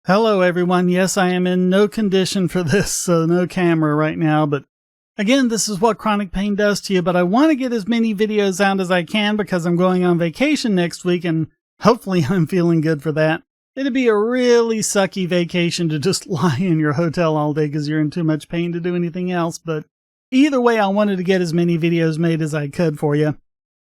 Hello everyone. Yes, I am in no condition for this, so no camera right now, but again, this is what chronic pain does to you, but I want to get as many videos out as I can because I'm going on vacation next week and hopefully I'm feeling good for that. It'd be a really sucky vacation to just lie in your hotel all day because you're in too much pain to do anything else, but either way, I wanted to get as many videos made as I could for you.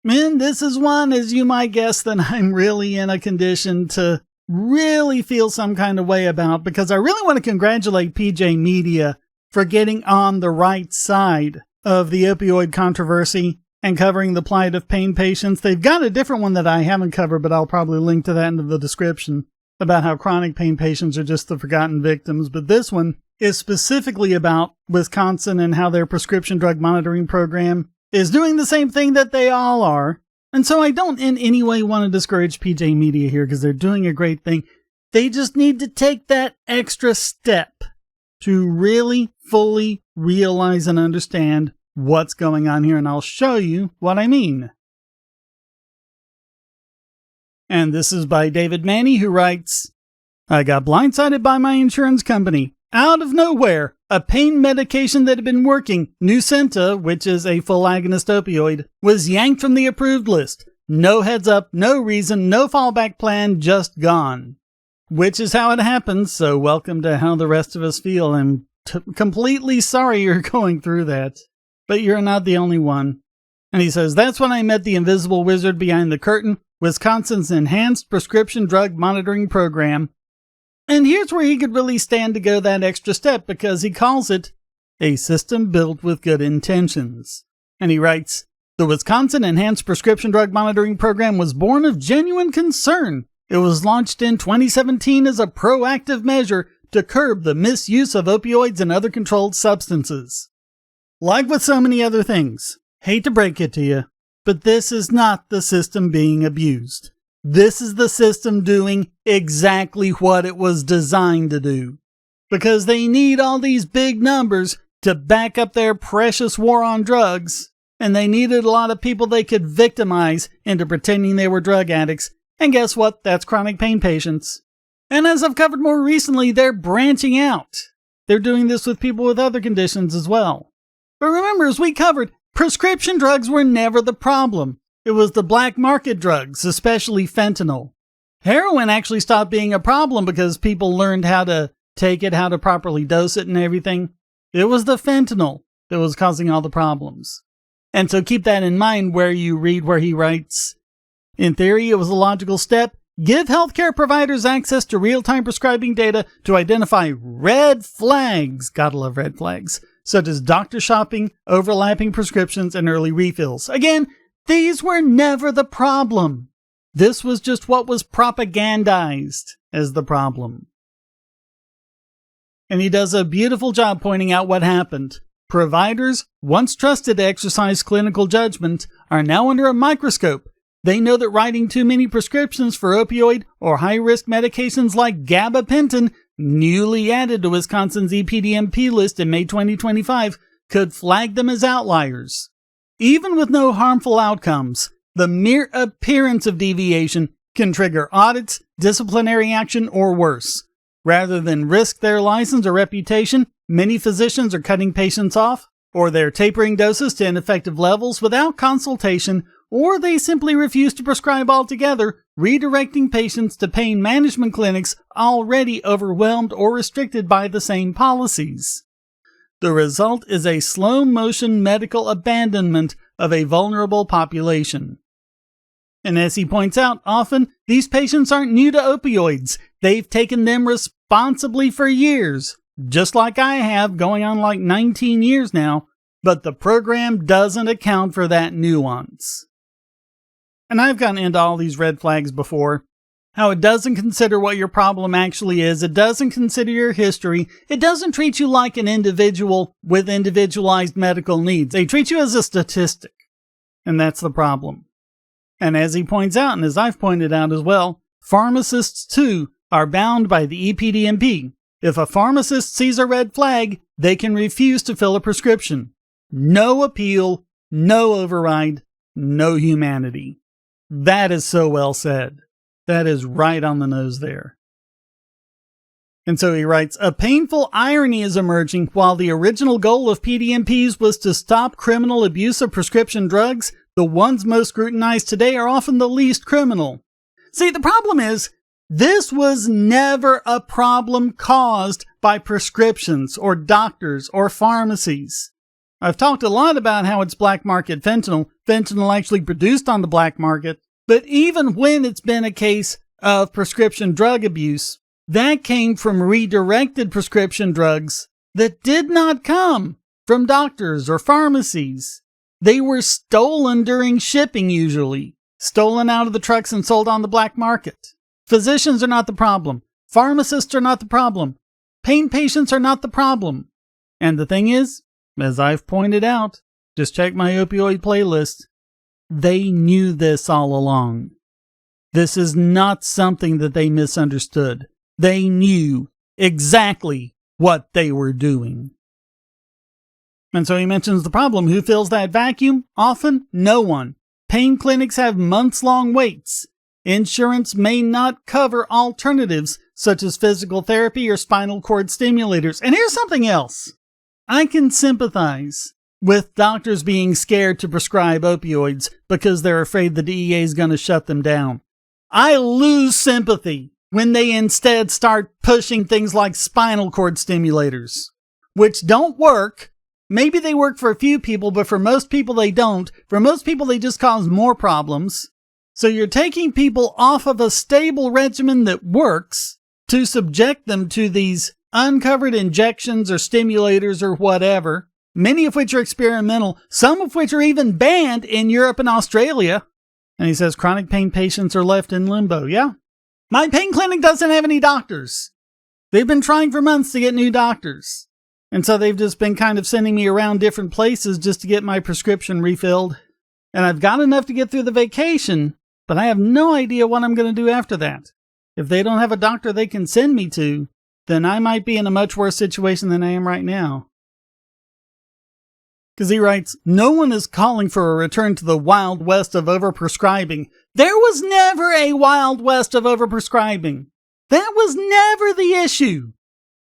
And this is one, as you might guess, that I'm really in a condition to really feel some kind of way about, because I really want to congratulate PJ Media for getting on the right side of the opioid controversy and covering the plight of pain patients. They've got a different one that I haven't covered, but I'll probably link to that in the description, about how chronic pain patients are just the forgotten victims. But this one is specifically about Wisconsin and how their prescription drug monitoring program is doing the same thing that they all are. And so I don't in any way want to discourage PJ Media here because they're doing a great thing. They just need to take that extra step to really fully realize and understand what's going on here. And I'll show you what I mean. And this is by David Manney, who writes, I got blindsided by my insurance company. Out of nowhere, a pain medication that had been working, Nucynta, which is a full agonist opioid, was yanked from the approved list. No heads up, no reason, no fallback plan, just gone. Which is how it happens, so welcome to how the rest of us feel. I'm completely sorry you're going through that, but you're not the only one. And he says, that's when I met the invisible wizard behind the curtain, Wisconsin's Enhanced Prescription Drug Monitoring Program. And here's where he could really stand to go that extra step, because he calls it a system built with good intentions. And he writes, the Wisconsin Enhanced Prescription Drug Monitoring Program was born of genuine concern. It was launched in 2017 as a proactive measure to curb the misuse of opioids and other controlled substances. Like with so many other things, hate to break it to you, but this is not the system being abused. This is the system doing exactly what it was designed to do. Because they need all these big numbers to back up their precious war on drugs, and they needed a lot of people they could victimize into pretending they were drug addicts. And guess what? That's chronic pain patients. And as I've covered more recently, they're branching out. They're doing this with people with other conditions as well. But remember, as we covered, prescription drugs were never the problem. It was the black market drugs, especially fentanyl. Heroin actually stopped being a problem because people learned how to take it, how to properly dose it and everything. It was the fentanyl that was causing all the problems. And so keep that in mind where you read where he writes, in theory, it was a logical step. Give healthcare providers access to real-time prescribing data to identify red flags. Gotta love red flags. Such as doctor shopping, overlapping prescriptions, and early refills. Again, these were never the problem. This was just what was propagandized as the problem. And he does a beautiful job pointing out what happened. Providers, once trusted to exercise clinical judgment, are now under a microscope. They know that writing too many prescriptions for opioid or high-risk medications like gabapentin, newly added to Wisconsin's EPDMP list in May 2025, could flag them as outliers. Even with no harmful outcomes, the mere appearance of deviation can trigger audits, disciplinary action, or worse. Rather than risk their license or reputation, many physicians are cutting patients off, or they're tapering doses to ineffective levels without consultation, or they simply refuse to prescribe altogether, redirecting patients to pain management clinics already overwhelmed or restricted by the same policies. The result is a slow-motion medical abandonment of a vulnerable population. And as he points out, often these patients aren't new to opioids. They've taken them responsibly for years, just like I have, going on like 19 years now, but the program doesn't account for that nuance. And I've gotten into all these red flags before. How it doesn't consider what your problem actually is. It doesn't consider your history. It doesn't treat you like an individual with individualized medical needs. They treat you as a statistic. And that's the problem. And as he points out, and as I've pointed out as well, pharmacists too are bound by the EPDMP. If a pharmacist sees a red flag, they can refuse to fill a prescription. No appeal, no override, no humanity. That is so well said. That is right on the nose there. And so he writes, a painful irony is emerging. While the original goal of PDMPs was to stop criminal abuse of prescription drugs, the ones most scrutinized today are often the least criminal. See, the problem is, this was never a problem caused by prescriptions or doctors or pharmacies. I've talked a lot about how it's black market fentanyl actually produced on the black market, but even when it's been a case of prescription drug abuse, that came from redirected prescription drugs that did not come from doctors or pharmacies. They were stolen during shipping usually, stolen out of the trucks and sold on the black market. Physicians are not the problem. Pharmacists are not the problem. Pain patients are not the problem. And the thing is, as I've pointed out, just check my opioid playlist, they knew this all along. This is not something that they misunderstood. They knew exactly what they were doing. And so he mentions the problem. Who fills that vacuum? Often, no one. Pain clinics have months-long waits. Insurance may not cover alternatives such as physical therapy or spinal cord stimulators. And here's something else. I can sympathize with doctors being scared to prescribe opioids because they're afraid the DEA is going to shut them down. I lose sympathy when they instead start pushing things like spinal cord stimulators, which don't work. Maybe they work for a few people, but for most people they don't. For most people they just cause more problems. So you're taking people off of a stable regimen that works to subject them to these uncovered injections or stimulators or whatever, many of which are experimental, some of which are even banned in Europe and Australia. And he says chronic pain patients are left in limbo. Yeah. My pain clinic doesn't have any doctors. They've been trying for months to get new doctors. And so they've just been kind of sending me around different places just to get my prescription refilled. And I've got enough to get through the vacation, but I have no idea what I'm going to do after that. If they don't have a doctor they can send me to, then I might be in a much worse situation than I am right now. Because he writes, no one is calling for a return to the Wild West of overprescribing. There was never a Wild West of overprescribing. That was never the issue.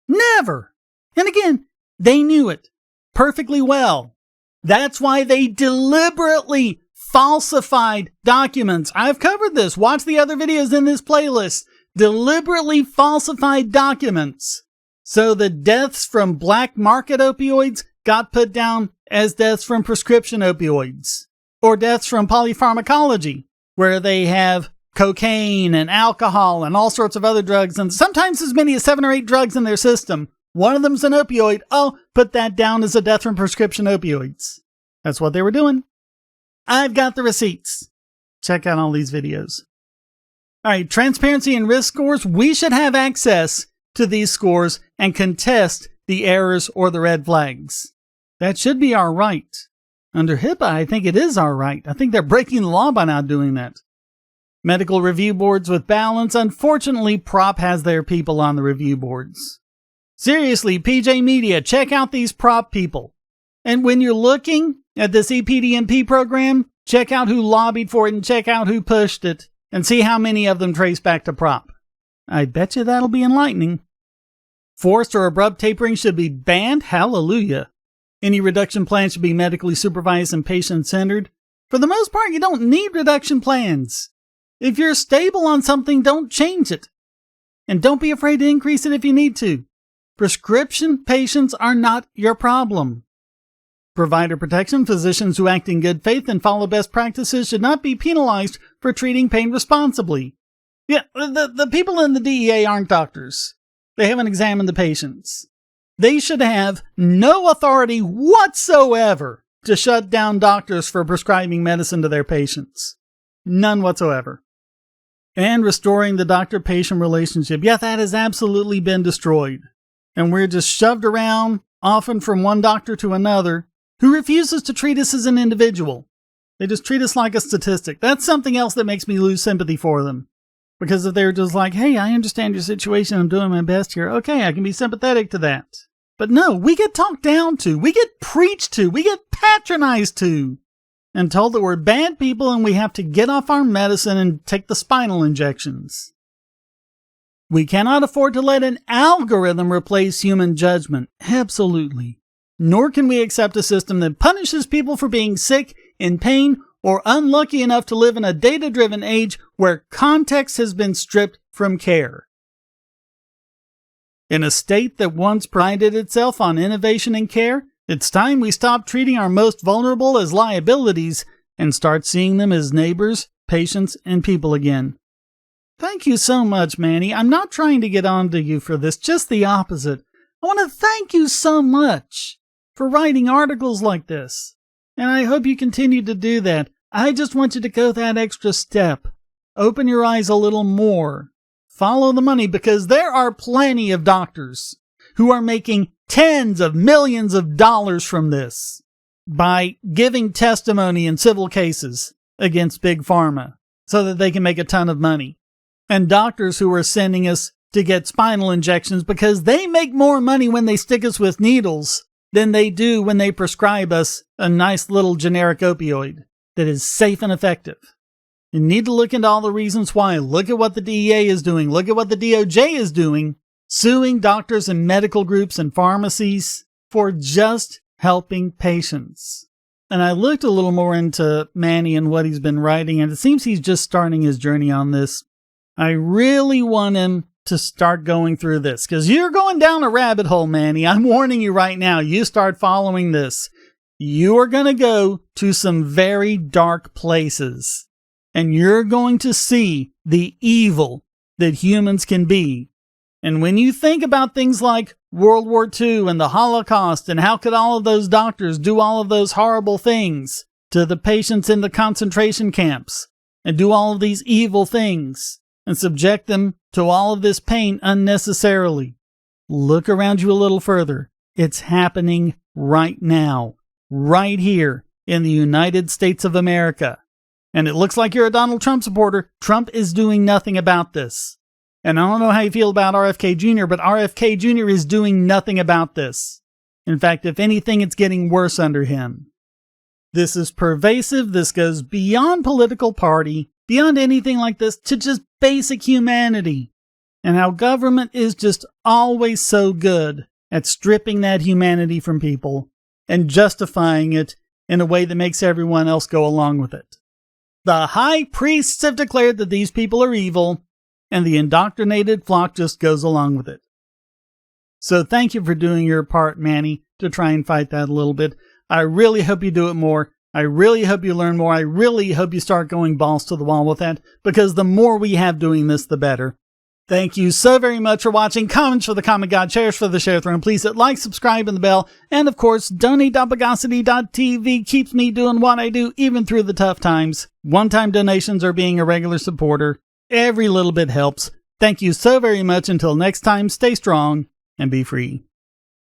Never. And again, they knew it perfectly well. That's why they deliberately falsified documents. I've covered this. Watch the other videos in this playlist. Deliberately falsified documents. So the deaths from black market opioids got put down as deaths from prescription opioids. Or deaths from polypharmacology, where they have cocaine and alcohol and all sorts of other drugs, and sometimes as many as 7 or 8 drugs in their system. One of them's an opioid. Oh, put that down as a death from prescription opioids. That's what they were doing. I've got the receipts. Check out all these videos. All right, transparency and risk scores. We should have access to these scores and contest the errors or the red flags. That should be our right. Under HIPAA, I think it is our right. I think they're breaking the law by not doing that. Medical review boards with balance. Unfortunately, Prop has their people on the review boards. Seriously, PJ Media, check out these Prop people. And when you're looking at this EPDMP program, check out who lobbied for it and check out who pushed it and see how many of them trace back to Prop. I bet you that'll be enlightening. Forced or abrupt tapering should be banned. Hallelujah. Any reduction plan should be medically supervised and patient-centered. For the most part, you don't need reduction plans. If you're stable on something, don't change it. And don't be afraid to increase it if you need to. Prescription patients are not your problem. Provider protection. Physicians who act in good faith and follow best practices should not be penalized for treating pain responsibly. Yeah, the people in the DEA aren't doctors. They haven't examined the patients. They should have no authority whatsoever to shut down doctors for prescribing medicine to their patients. None whatsoever. And restoring the doctor-patient relationship. Yeah, that has absolutely been destroyed. And we're just shoved around, often from one doctor to another, who refuses to treat us as an individual. They just treat us like a statistic. That's something else that makes me lose sympathy for them. Because if they're just like, hey, I understand your situation, I'm doing my best here. Okay, I can be sympathetic to that. But no, we get talked down to, we get preached to, we get patronized to, and told that we're bad people and we have to get off our medicine and take the spinal injections. We cannot afford to let an algorithm replace human judgment. Absolutely. Nor can we accept a system that punishes people for being sick, in pain, or unlucky enough to live in a data-driven age where context has been stripped from care. In a state that once prided itself on innovation and care, it's time we stop treating our most vulnerable as liabilities and start seeing them as neighbors, patients, and people again. Thank you so much, Manny. I'm not trying to get on to you for this, just the opposite. I want to thank you so much for writing articles like this. And I hope you continue to do that. I just want you to go that extra step. Open your eyes a little more. Follow the money, because there are plenty of doctors who are making tens of millions of dollars from this by giving testimony in civil cases against Big Pharma so that they can make a ton of money. And doctors who are sending us to get spinal injections because they make more money when they stick us with needles than they do when they prescribe us a nice little generic opioid that is safe and effective. You need to look into all the reasons why. Look at what the DEA is doing. Look at what the DOJ is doing, suing doctors and medical groups and pharmacies for just helping patients. And I looked a little more into Manny and what he's been writing, and it seems he's just starting his journey on this. I really want him to start going through this, because you're going down a rabbit hole, Manny. I'm warning you right now. You start following this, you are going to go to some very dark places. And you're going to see the evil that humans can be. And when you think about things like World War II and the Holocaust, and how could all of those doctors do all of those horrible things to the patients in the concentration camps, and do all of these evil things, and subject them to all of this pain unnecessarily, look around you a little further. It's happening right now, right here in the United States of America. And it looks like you're a Donald Trump supporter. Trump is doing nothing about this. And I don't know how you feel about RFK Jr., but RFK Jr. is doing nothing about this. In fact, if anything, it's getting worse under him. This is pervasive. This goes beyond political party, beyond anything like this, to just basic humanity. And how government is just always so good at stripping that humanity from people and justifying it in a way that makes everyone else go along with it. The high priests have declared that these people are evil, and the indoctrinated flock just goes along with it. So thank you for doing your part, Manny, to try and fight that a little bit. I really hope you do it more. I really hope you learn more. I really hope you start going balls to the wall with that, because the more we have doing this, the better. Thank you so very much for watching. Comments for the Comment God, shares for the Share Throne. Please hit like, subscribe, and the bell. And of course, donate.bogosity.tv keeps me doing what I do, even through the tough times. One-time donations or being a regular supporter. Every little bit helps. Thank you so very much. Until next time, stay strong and be free.